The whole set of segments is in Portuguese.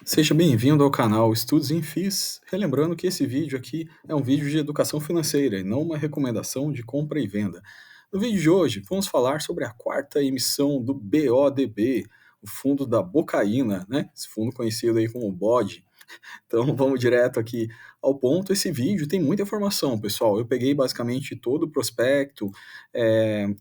Seja bem-vindo ao canal Estudos em FIIs, relembrando que esse vídeo aqui é um vídeo de educação financeira e não uma recomendação de compra e venda. No vídeo de hoje, vamos falar sobre a quarta emissão do BODB, o fundo da Bocaína, né? Esse fundo conhecido aí como BOD. Então vamos direto aqui ao ponto. Esse vídeo tem muita informação, pessoal. Eu peguei basicamente todo o prospecto,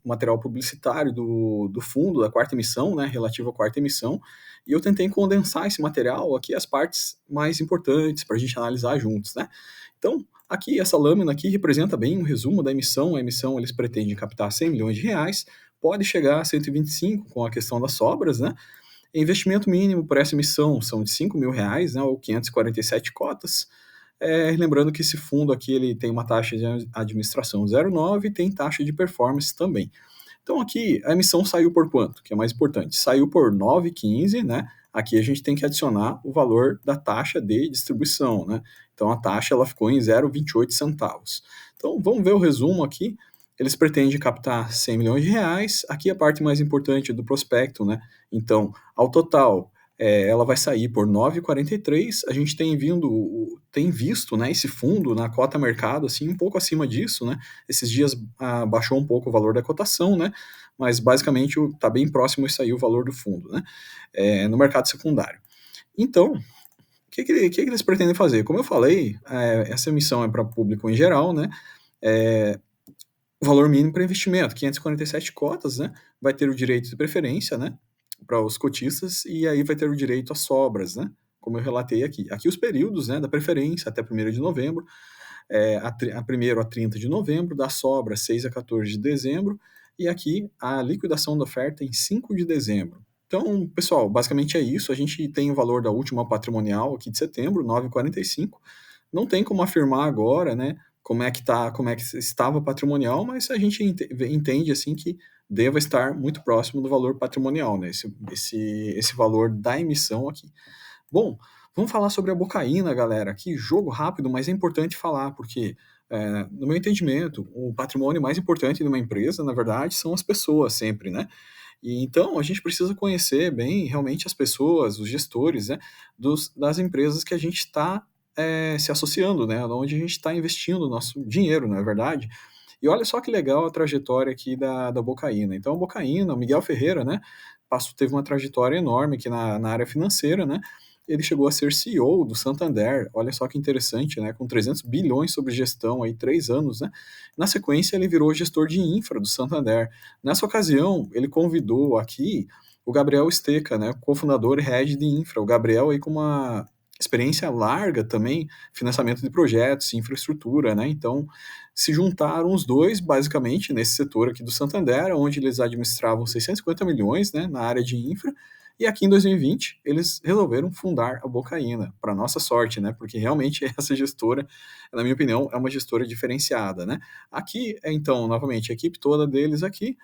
material publicitário do fundo, da quarta emissão, né, relativo à quarta emissão, e eu tentei condensar esse material aqui, as partes mais importantes para a gente analisar juntos, né? Então, aqui, essa lâmina aqui representa bem um resumo da emissão. A emissão, eles pretendem captar 100 milhões de reais, pode chegar a 125 com a questão das sobras, né? Investimento mínimo por essa emissão são de R$ 5.000, né, ou 547 cotas. Lembrando que esse fundo aqui ele tem uma taxa de administração 0,9 e tem taxa de performance também. Então aqui a emissão saiu por quanto? Que é mais importante. Saiu por 9,15, né? Aqui a gente tem que adicionar o valor da taxa de distribuição, né? Então a taxa ela ficou em 0,28 centavos. Então vamos ver o resumo aqui. Eles pretendem captar 100 milhões de reais. Aqui a parte mais importante do prospecto, né? Então, ao total, ela vai sair por 9,43. A gente tem visto, né, esse fundo na cota mercado assim um pouco acima disso, né? Esses dias baixou um pouco o valor da cotação, né? Mas basicamente está bem próximo isso aí o valor do fundo, né? No mercado secundário. Então, o que eles pretendem fazer? Como eu falei, essa emissão é para público em geral, né? O valor mínimo para investimento, 547 cotas, né? Vai ter o direito de preferência, né? Para os cotistas, e aí vai ter o direito às sobras, né? Como eu relatei aqui. Aqui os períodos, né, da preferência até 1º de novembro, a 1º a 30 de novembro, da sobra 6 a 14 de dezembro, e aqui a liquidação da oferta em 5 de dezembro. Então, pessoal, basicamente é isso. A gente tem o valor da última patrimonial aqui de setembro, 9,45. Não tem como afirmar agora, né, como é que estava patrimonial, mas a gente entende assim que deva estar muito próximo do valor patrimonial, né, esse valor da emissão aqui. Bom, vamos falar sobre a Bocaína, galera. Que jogo rápido, mas é importante falar, porque, no meu entendimento, o patrimônio mais importante de uma empresa, na verdade, são as pessoas sempre, né? E então a gente precisa conhecer bem realmente as pessoas, os gestores, né, das empresas que a gente está se associando, né, onde a gente está investindo o nosso dinheiro, não é verdade? E olha só que legal a trajetória aqui da Bocaína. Então, a Bocaína, o Miguel Ferreira, né, teve uma trajetória enorme aqui na área financeira, né? Ele chegou a ser CEO do Santander, olha só que interessante, né? Com 300 bilhões sobre gestão, aí 3 anos, né? Na sequência, ele virou gestor de infra do Santander. Nessa ocasião, ele convidou aqui o Gabriel Esteca, né? Cofundador e head de infra. O Gabriel aí com uma experiência larga também, financiamento de projetos, infraestrutura, né? Então, se juntaram os dois, basicamente, nesse setor aqui do Santander, onde eles administravam 650 milhões, né, na área de infra, e aqui em 2020 eles resolveram fundar a Bocaína, para nossa sorte, né? Porque realmente essa gestora, na minha opinião, é uma gestora diferenciada, né? Aqui, então, novamente, a equipe toda deles aqui,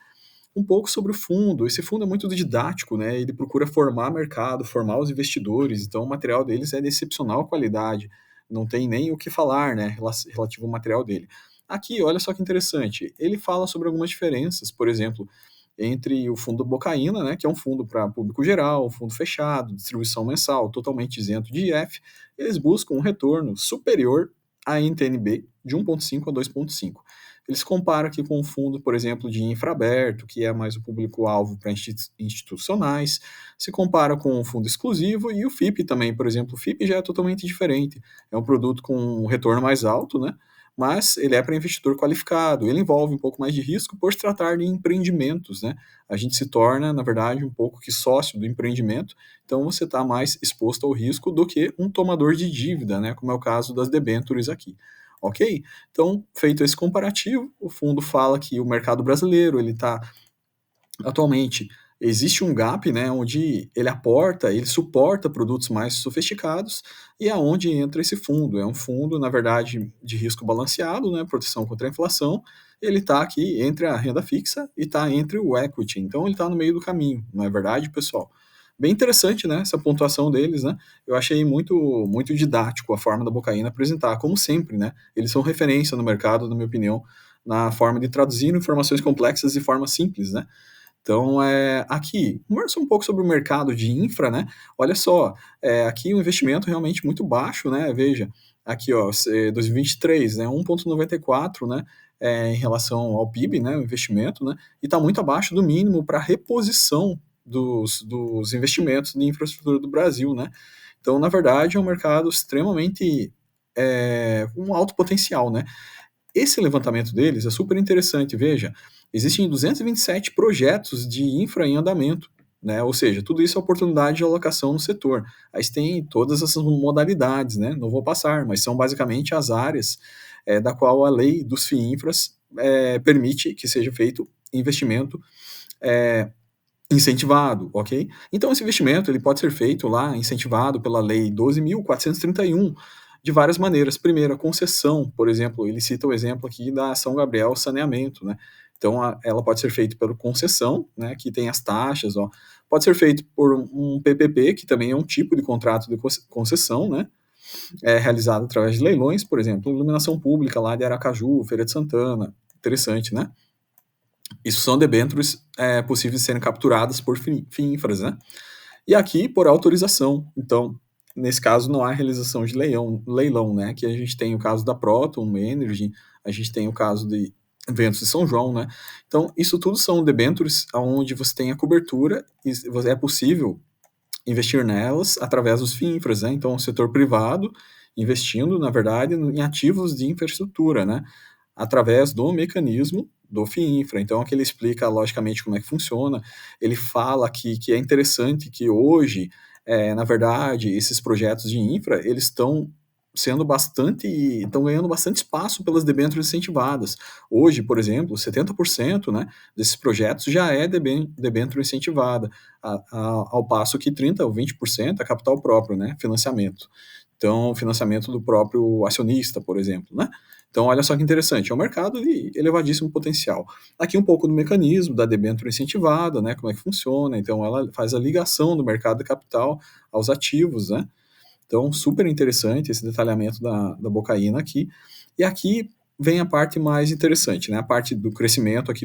um pouco sobre o fundo. Esse fundo é muito didático, né? Ele procura formar mercado, formar os investidores, então o material deles é de excepcional qualidade. Não tem nem o que falar, né, relativo ao material dele. Aqui, olha só que interessante, ele fala sobre algumas diferenças, por exemplo, entre o fundo Bocaína, né, que é um fundo para público geral, um fundo fechado, distribuição mensal, totalmente isento de IF, eles buscam um retorno superior à NTNB de 1,5 a 2,5. Eles comparam aqui com um fundo, por exemplo, de infra aberto, que é mais o público-alvo para institucionais, se compara com um fundo exclusivo e o FIP também, por exemplo, o FIP já é totalmente diferente, é um produto com um retorno mais alto, né? Mas ele é para investidor qualificado, ele envolve um pouco mais de risco por se tratar de empreendimentos, né? A gente se torna, na verdade, um pouco que sócio do empreendimento, então você está mais exposto ao risco do que um tomador de dívida, né? Como é o caso das debêntures aqui. Ok? Então, feito esse comparativo, o fundo fala que o mercado brasileiro ele está atualmente existe um gap, né, onde ele suporta produtos mais sofisticados e é onde entra esse fundo. É um fundo, na verdade, de risco balanceado, né, proteção contra a inflação. Ele está aqui entre a renda fixa e está entre o equity. Então, ele está no meio do caminho, não é verdade, pessoal? Bem interessante, né, essa pontuação deles, né? Eu achei muito didático a forma da Bocaína apresentar, como sempre, né? Eles são referência no mercado, na minha opinião, na forma de traduzir informações complexas de forma simples, né? Então, aqui, conversa um pouco sobre o mercado de infra, né? Olha só, aqui um investimento realmente muito baixo, né? Veja, aqui, ó, 2023, né? 1,94, né? Em relação ao PIB, né? O investimento, né? E está muito abaixo do mínimo para reposição dos investimentos de infraestrutura do Brasil, né? Então, na verdade, é um mercado extremamente com alto potencial, né? Esse levantamento deles é super interessante, veja, existem 227 projetos de infra em andamento, né? Ou seja, tudo isso é oportunidade de alocação no setor. Aí você tem todas essas modalidades, né? Não vou passar, mas são basicamente as áreas da qual a lei dos FIINFRAs permite que seja feito investimento é, incentivado, ok? Então esse investimento ele pode ser feito lá, incentivado pela lei 12.431 de várias maneiras. Primeiro, a concessão, por exemplo, ele cita o exemplo aqui da São Gabriel Saneamento, né? Então ela pode ser feita por concessão, né? Que tem as taxas, ó. Pode ser feito por um PPP, que também é um tipo de contrato de concessão, né? Realizado através de leilões, por exemplo, iluminação pública lá de Aracaju, Feira de Santana, interessante, né? Isso são debêntures possíveis de serem capturadas por FIINFRAs, né? E aqui por autorização. Então, nesse caso, não há realização de leilão, né? Aqui a gente tem o caso da Proton Energy, a gente tem o caso de Ventos de São João, né? Então, isso tudo são debêntures onde você tem a cobertura e é possível investir nelas através dos FIINFRAs, né? Então, o setor privado investindo, na verdade, em ativos de infraestrutura, né? Através do mecanismo do FIINFRA. Então, aqui ele explica logicamente como é que funciona. Ele fala que é interessante que hoje, na verdade, esses projetos de infra, eles estão ganhando bastante espaço pelas debêntures incentivadas. Hoje, por exemplo, 70%, né, desses projetos já é debênture incentivada, ao passo que 30% ou 20% é capital próprio, né, financiamento. Então, financiamento do próprio acionista, por exemplo, né? Então, olha só que interessante, é um mercado de elevadíssimo potencial. Aqui um pouco do mecanismo da debênture incentivada, né, como é que funciona, então ela faz a ligação do mercado de capital aos ativos, né? Então, super interessante esse detalhamento da Bocaina aqui. E aqui vem a parte mais interessante, né? A parte do crescimento aqui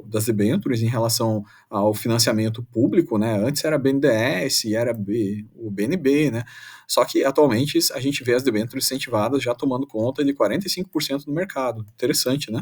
das debêntures em relação ao financiamento público, né? Antes era BNDES, era o BNB, né? Só que atualmente a gente vê as debêntures incentivadas já tomando conta de 45% do mercado. Interessante, né?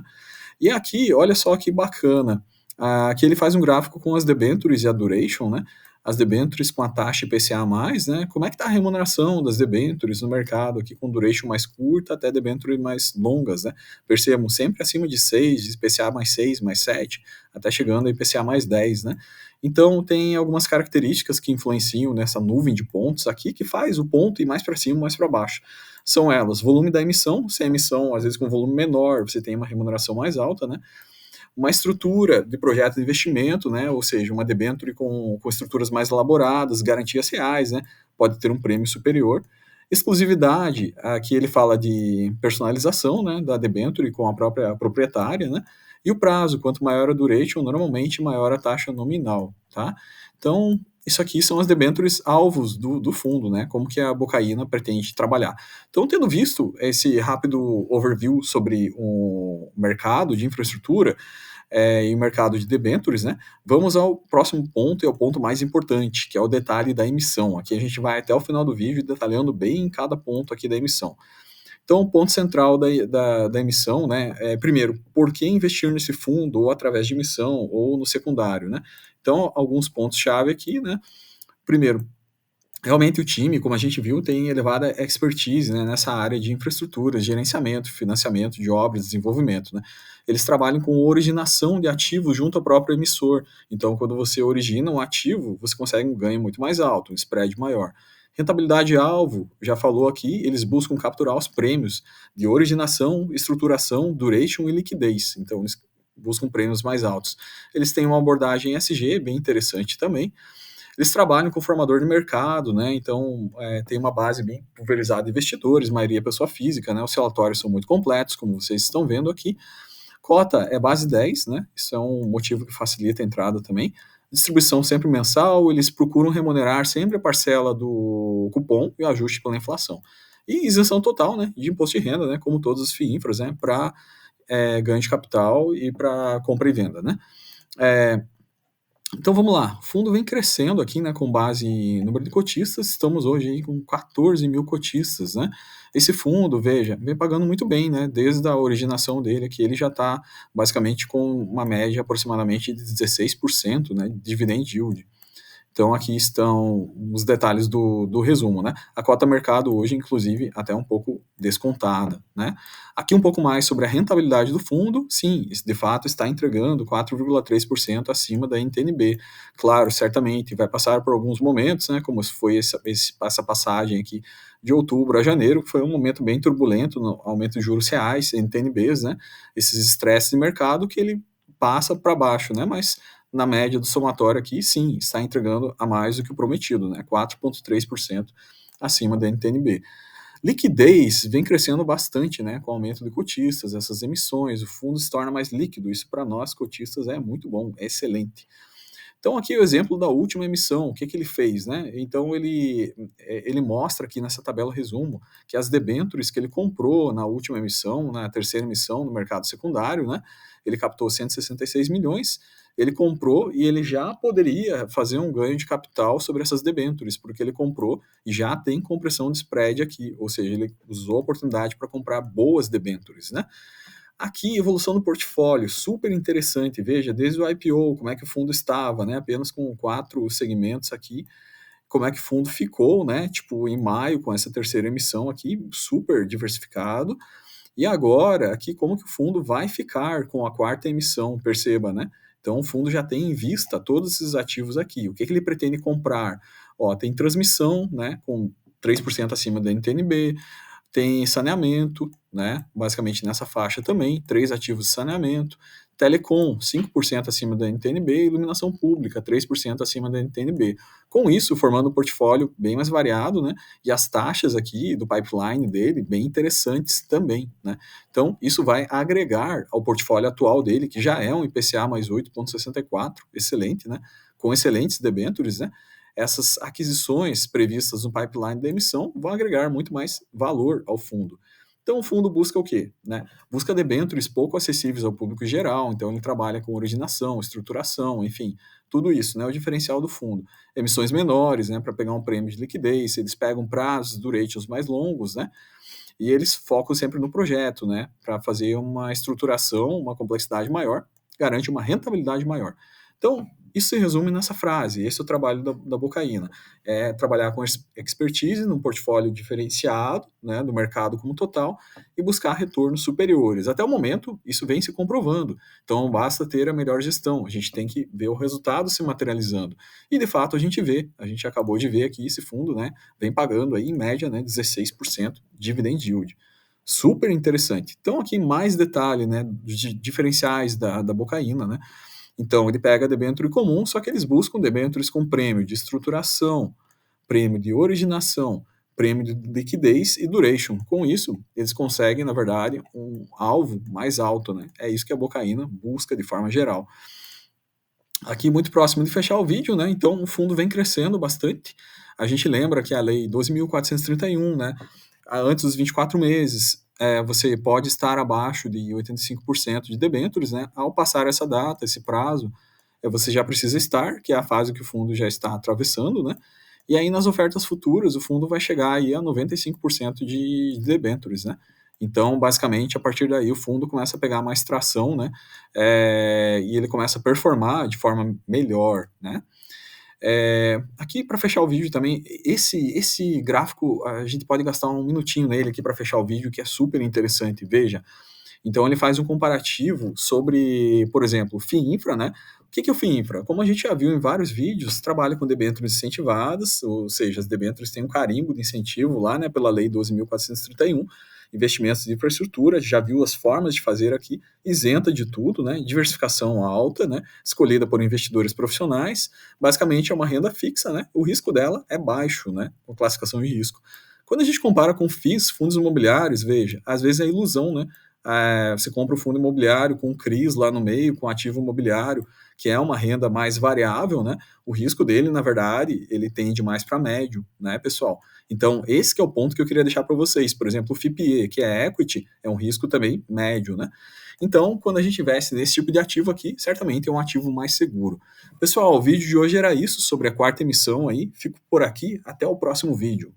E aqui, olha só que bacana. Aqui ele faz um gráfico com as debêntures e a duration, né? As debêntures com a taxa IPCA+, né? Como é que está a remuneração das debêntures no mercado aqui com duration mais curta até debêntures mais longas, né? Percebam, sempre acima de 6, de IPCA mais 6, mais 7, até chegando a IPCA mais 10, né? Então tem algumas características que influenciam nessa nuvem de pontos aqui, que faz o ponto ir mais para cima, mais para baixo. São elas, volume da emissão, se a emissão, às vezes com volume menor, você tem uma remuneração mais alta, né? Uma estrutura de projeto de investimento, né? Ou seja, uma debênture com estruturas mais elaboradas, garantias reais, né? Pode ter um prêmio superior. Exclusividade, aqui ele fala de personalização, né? Da debênture com a própria proprietária, né? E o prazo, quanto maior a duration, normalmente maior a taxa nominal, tá? Então, isso aqui são as debêntures alvos do fundo, né? Como que a Bocaina pretende trabalhar. Então, tendo visto esse rápido overview sobre o mercado de infraestrutura, e o mercado de debêntures, né? Vamos ao próximo ponto, e ao ponto mais importante, que é o detalhe da emissão. Aqui a gente vai até o final do vídeo detalhando bem cada ponto aqui da emissão. Então, o ponto central da emissão, né, primeiro, por que investir nesse fundo, ou através de emissão, ou no secundário, né? Então, alguns pontos-chave aqui, né? Primeiro, realmente o time, como a gente viu, tem elevada expertise, né, nessa área de infraestrutura, gerenciamento, financiamento de obras, desenvolvimento, né. Eles trabalham com originação de ativos junto ao próprio emissor. Então, quando você origina um ativo, você consegue um ganho muito mais alto, um spread maior. Rentabilidade-alvo, já falou aqui, eles buscam capturar os prêmios de originação, estruturação, duration e liquidez. Então, eles buscam prêmios mais altos. Eles têm uma abordagem ESG bem interessante também. Eles trabalham com formador de mercado, né? Então tem uma base bem pulverizada de investidores, maioria pessoa física, né? Os relatórios são muito completos, como vocês estão vendo aqui. Cota é base 10, né? Isso é um motivo que facilita a entrada também. Distribuição sempre mensal, eles procuram remunerar sempre a parcela do cupom e o ajuste pela inflação. E isenção total, né? De imposto de renda, né? Como todos os FIINFRAs, né? Para ganho de capital e para compra e venda, né? Então vamos lá, o fundo vem crescendo aqui, né, com base em número de cotistas, estamos hoje aí com 14 mil cotistas, né. Esse fundo, veja, vem pagando muito bem, né, desde a originação dele aqui, ele já está basicamente com uma média aproximadamente de 16%, né, de dividend yield. Então aqui estão os detalhes do resumo, né. A cota mercado hoje, inclusive, até um pouco descontada, né. Aqui um pouco mais sobre a rentabilidade do fundo, sim, de fato está entregando 4,3% acima da NTNB. Claro, certamente vai passar por alguns momentos, né, como foi essa passagem aqui de outubro a janeiro, que foi um momento bem turbulento no aumento de juros reais, NTNBs, né, esses estresses de mercado que ele passa para baixo, né, mas na média do somatório aqui, sim, está entregando a mais do que o prometido, né, 4,3% acima da NTNB. Liquidez vem crescendo bastante, né, com o aumento de cotistas, essas emissões, o fundo se torna mais líquido, isso para nós cotistas é muito bom, é excelente. Então aqui o exemplo da última emissão, o que que ele fez, né? Então ele mostra aqui nessa tabela resumo que as debêntures que ele comprou na última emissão, na terceira emissão no mercado secundário, né? Ele captou 166 milhões, ele comprou e ele já poderia fazer um ganho de capital sobre essas debêntures, porque ele comprou e já tem compressão de spread aqui, ou seja, ele usou a oportunidade para comprar boas debêntures, né? Aqui, evolução do portfólio, super interessante. Veja, desde o IPO, como é que o fundo estava, né? Apenas com 4 segmentos aqui, como é que o fundo ficou, né? Tipo, em maio, com essa terceira emissão aqui, super diversificado. E agora, aqui, como que o fundo vai ficar com a quarta emissão, perceba, né? Então, o fundo já tem em vista todos esses ativos aqui. O que, que ele pretende comprar? Ó, tem transmissão, né? Com 3% acima da NTNB, tem saneamento, né, basicamente nessa faixa também, 3 ativos de saneamento, telecom, 5% acima da NTNB, iluminação pública, 3% acima da NTNB. Com isso, formando um portfólio bem mais variado, né, e as taxas aqui do pipeline dele bem interessantes também, né. Então, isso vai agregar ao portfólio atual dele, que já é um IPCA mais 8,64, excelente, né, com excelentes debêntures, né, essas aquisições previstas no pipeline da emissão vão agregar muito mais valor ao fundo. Então o fundo busca o quê? Né? Busca debêntures pouco acessíveis ao público geral, então ele trabalha com originação, estruturação, enfim, tudo isso, né? O diferencial do fundo. Emissões menores, né? Para pegar um prêmio de liquidez, eles pegam prazos, durations mais longos, né? E eles focam sempre no projeto, né? Para fazer uma estruturação, uma complexidade maior, garante uma rentabilidade maior. Então, isso se resume nessa frase, esse é o trabalho da Bocaína, é trabalhar com expertise num portfólio diferenciado, né, do mercado como total, e buscar retornos superiores. Até o momento, isso vem se comprovando, então basta ter a melhor gestão, a gente tem que ver o resultado se materializando. E de fato a gente vê, a gente acabou de ver aqui esse fundo, né, vem pagando aí em média, né, 16% dividend yield. Super interessante. Então aqui mais detalhe, né, de diferenciais da Bocaína, né, então, ele pega debênture comum, só que eles buscam debêntures com prêmio de estruturação, prêmio de originação, prêmio de liquidez e duration. Com isso, eles conseguem, na verdade, um alvo mais alto, né? É isso que a Bocaína busca de forma geral. Aqui, muito próximo de fechar o vídeo, né? Então, o fundo vem crescendo bastante. A gente lembra que a Lei 12.431, né? Antes dos 24 meses, você pode estar abaixo de 85% de debêntures, né? Ao passar essa data, esse prazo, você já precisa estar, que é a fase que o fundo já está atravessando, né? E aí, nas ofertas futuras, o fundo vai chegar aí a 95% de debêntures, né? Então, basicamente, a partir daí, o fundo começa a pegar mais tração, né? E ele começa a performar de forma melhor, né? Aqui para fechar o vídeo também, esse gráfico a gente pode gastar um minutinho nele aqui para fechar o vídeo, que é super interessante. Veja, então ele faz um comparativo sobre, por exemplo, o FIINFRA, né? O que é o FIINFRA? Como a gente já viu em vários vídeos, trabalha com debêntures incentivadas, ou seja, as debêntures têm um carimbo de incentivo lá, né, pela Lei 12.431, investimentos de infraestrutura, já viu as formas de fazer aqui, isenta de tudo, né, diversificação alta, né, escolhida por investidores profissionais, basicamente é uma renda fixa, né, o risco dela é baixo, né, com classificação de risco. Quando a gente compara com FIIs, fundos imobiliários, veja, às vezes é ilusão, né, você compra um fundo imobiliário com um CRIs lá no meio, com ativo imobiliário, que é uma renda mais variável, né, o risco dele, na verdade, ele tende mais para médio, né, pessoal? Então, esse que é o ponto que eu queria deixar para vocês. Por exemplo, o FIPE, que é equity, é um risco também médio, né? Então, quando a gente investe nesse tipo de ativo aqui, certamente é um ativo mais seguro. Pessoal, o vídeo de hoje era isso sobre a quarta emissão aí. Fico por aqui, até o próximo vídeo.